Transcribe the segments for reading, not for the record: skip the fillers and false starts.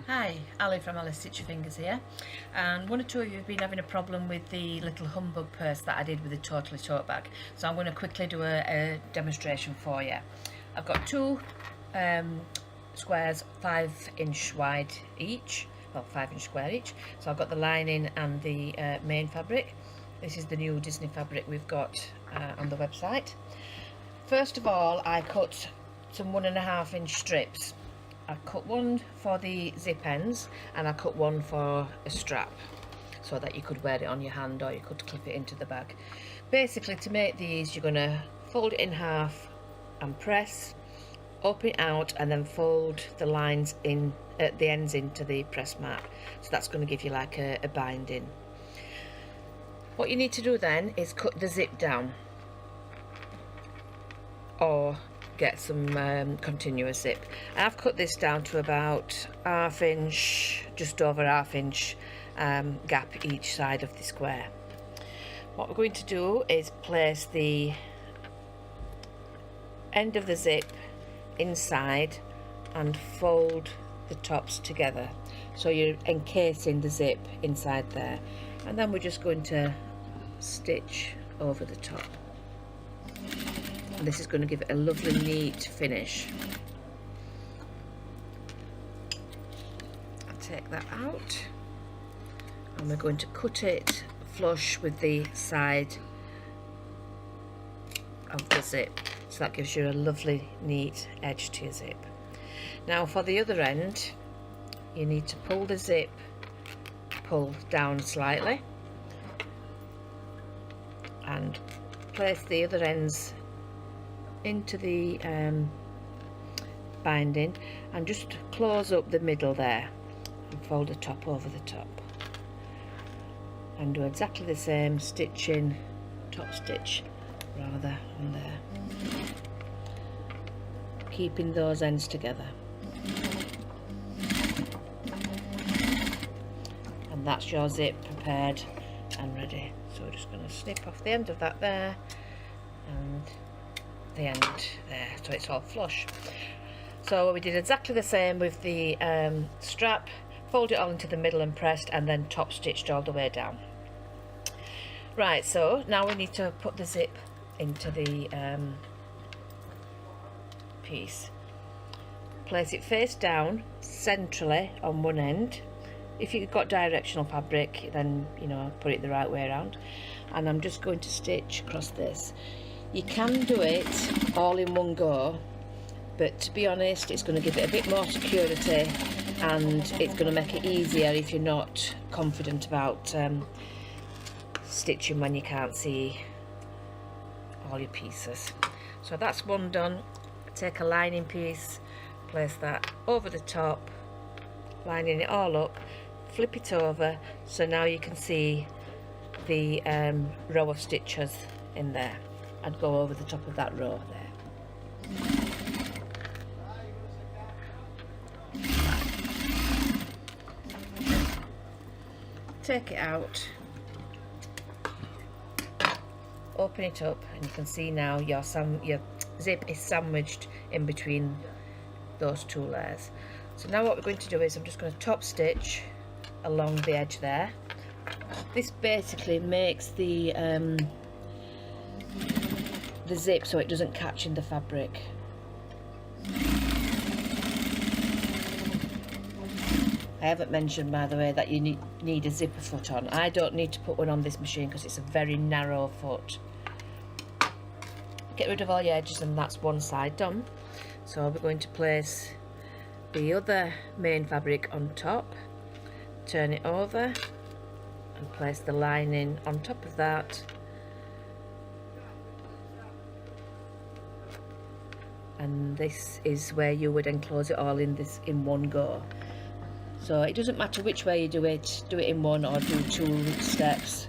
Hi, Ali from Alys Stitchy Fingers here, and one or two of you have been having a problem with the little Humbug purse that I did with the Totally tote bag, so I'm going to quickly do a demonstration for you. I've got two squares 5" wide each, well 5" square each, so I've got the lining and the main fabric. This is the new Disney fabric we've got on the website. First of all, I cut some 1.5" strips. I cut one for the zip ends and I cut one for a strap so that you could wear it on your hand or you could clip it into the bag. Basically, to make these, you're going to fold it in half and press, open it out, and then fold the lines in at the ends into the press mat. So that's going to give you like a binding. What you need to do then is cut the zip down or get some continuous zip. I've cut this down to about 1/2 inch, just over 1/2 inch gap each side of the square. What we're going to do is place the end of the zip inside and fold the tops together, so you're encasing the zip inside there, and then we're just going to stitch over the top. And this is going to give it a lovely neat finish. I'll take that out and we're going to cut it flush with the side of the zip, so that gives you a lovely neat edge to your zip. Now for the other end, you need to pull the zip, pull down slightly, and place the other ends into the binding and just close up the middle there and fold the top over the top, and do exactly the same, stitching top stitch rather on there, keeping those ends together. And that's your zip prepared and ready. So we're just going to snip off the end of that there and the end there, so it's all flush. So we did exactly the same with the strap, fold it all into the middle and pressed, and then top stitched all the way down. Right, so now we need to put the zip into the piece. Place it face down centrally on one end. If you've got directional fabric, then put it the right way around, and I'm just going to stitch across this. You can do it all in one go, but to be honest, it's going to give it a bit more security and it's going to make it easier if you're not confident about stitching when you can't see all your pieces. So that's one done. Take a lining piece, place that over the top, lining it all up, flip it over, so now you can see the row of stitches in there. I'd go over the top of that row there. Take it out, open it up, and you can see now your zip is sandwiched in between those two layers. So now what we're going to do is I'm just going to top stitch along the edge there. This basically makes the zip so it doesn't catch in the fabric. I haven't mentioned, by the way, that you need a zipper foot on. I don't need to put one on this machine because it's a very narrow foot. Get rid of all your edges, and that's one side done. So we're going to place the other main fabric on top, turn it over and place the lining on top of that, and this is where you would enclose it all in one go. So it doesn't matter which way you do it in one or do two steps.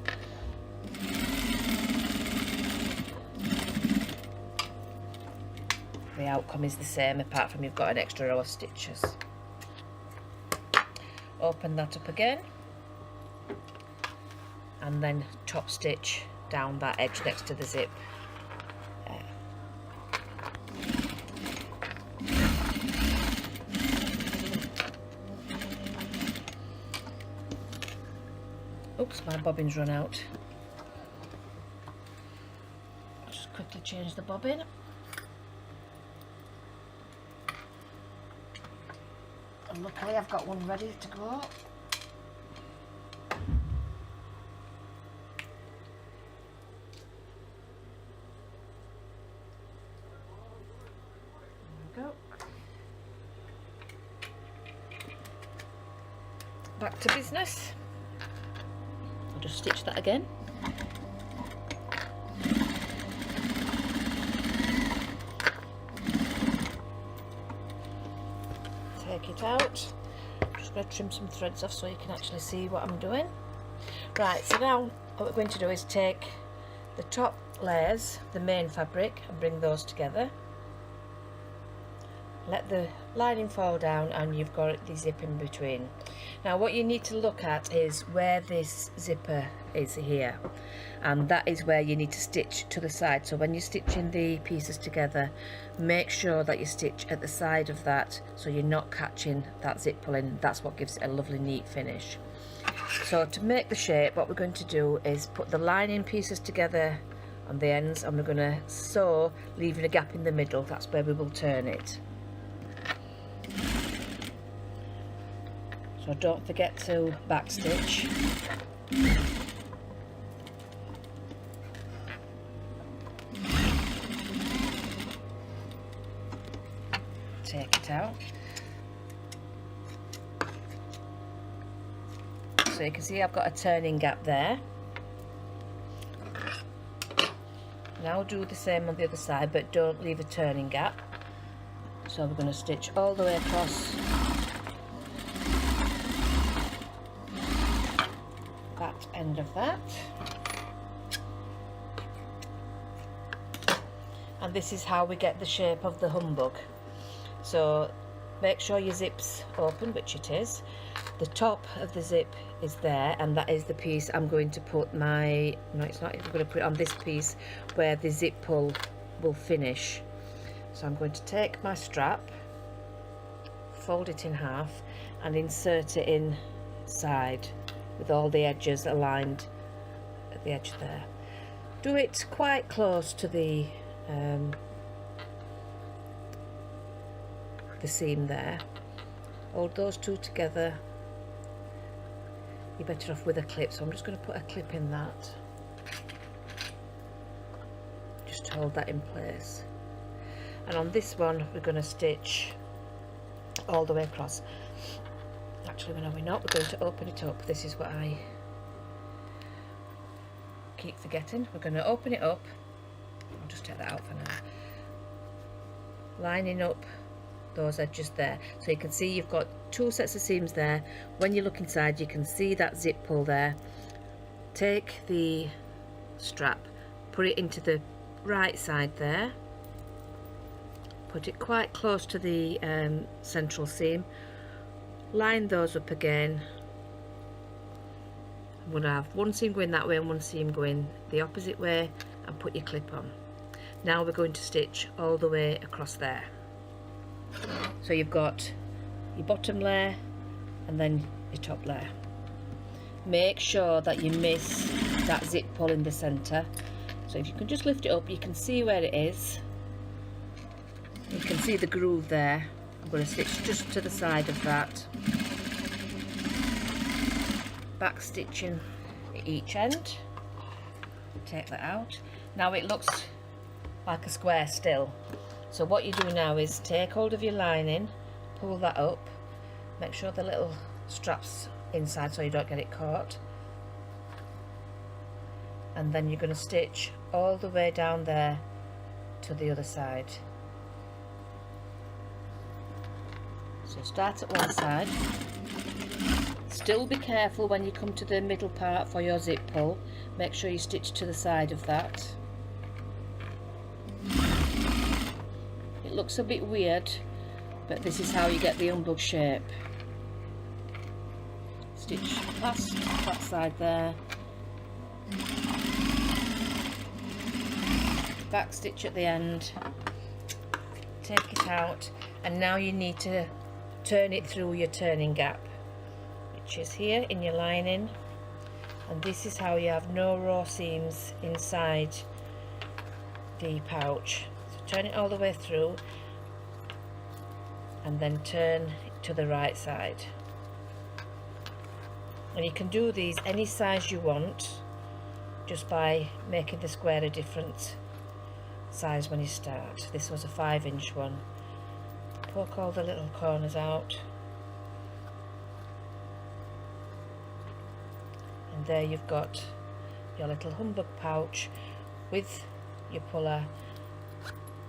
The outcome is the same, apart from you've got an extra row of stitches. Open that up again and then top stitch down that edge next to the zip. Oops, my bobbin's run out. I'll just quickly change the bobbin. And luckily I've got one ready to go. There we go. Back to business. I'll just stitch that again. Take it out. I'm just going to trim some threads off so you can actually see what I'm doing. Right, so now what we're going to do is take the top layers, the main fabric, and bring those together. Let the lining fall down and you've got the zip in between. Now what you need to look at is where this zipper is here, and that is where you need to stitch to the side. So when you're stitching the pieces together, make sure that you stitch at the side of that so you're not catching that zip pulling. That's what gives it a lovely neat finish. So to make the shape, what we're going to do is put the lining pieces together on the ends, and we're going to sew, leaving a gap in the middle. That's where we will turn it. So don't forget to backstitch. Take it out. So you can see I've got a turning gap there. Now do the same on the other side, but don't leave a turning gap. So we're going to stitch all the way across that end of that, and this is how we get the shape of the humbug. So make sure your zip's open, which it is. The top of the zip is there, and that is the piece I'm going to put my, no it's not, I'm going to put it on this piece where the zip pull will finish. So I'm going to take my strap, fold it in half and insert it inside with all the edges aligned at the edge there. Do it quite close to the seam there. Hold those two together. You're better off with a clip, so I'm just going to put a clip in that. Just hold that in place. And on this one we're going to stitch all the way across. Actually, no, we're not. We're going to open it up. This is what I keep forgetting. We're going to open it up. I'll just take that out for now. Lining up those edges there. So you can see you've got two sets of seams there. When you look inside, you can see that zip pull there. Take the strap, put it into the right side there. Put it quite close to the central seam. Line those up again. I'm going to have one seam going that way and one seam going the opposite way, and put your clip on. Now we're going to stitch all the way across there. So you've got your bottom layer and then your top layer. Make sure that you miss that zip pull in the centre. So if you can just lift it up, you can see where it is. You can see the groove there. I'm going to stitch just to the side of that. Back stitching at each end. Take that out. Now it looks like a square still. So what you do now is take hold of your lining, pull that up, make sure the little strap's inside so you don't get it caught. And then you're going to stitch all the way down there to the other side. So start at one side. Still be careful when you come to the middle part for your zip pull. Make sure you stitch to the side of that. It looks a bit weird, but this is how you get the humbug shape. Stitch past that side there. Back stitch at the end. Take it out, and now you need to turn it through your turning gap, which is here in your lining. And this is how you have no raw seams inside the pouch. So turn it all the way through and then turn to the right side. And you can do these any size you want just by making the square a different size when you start. This was a 5-inch one. Poke all the little corners out. And there you've got your little Humbug pouch with your puller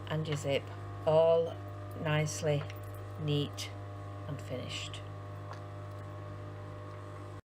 and your zip, all nicely neat and finished.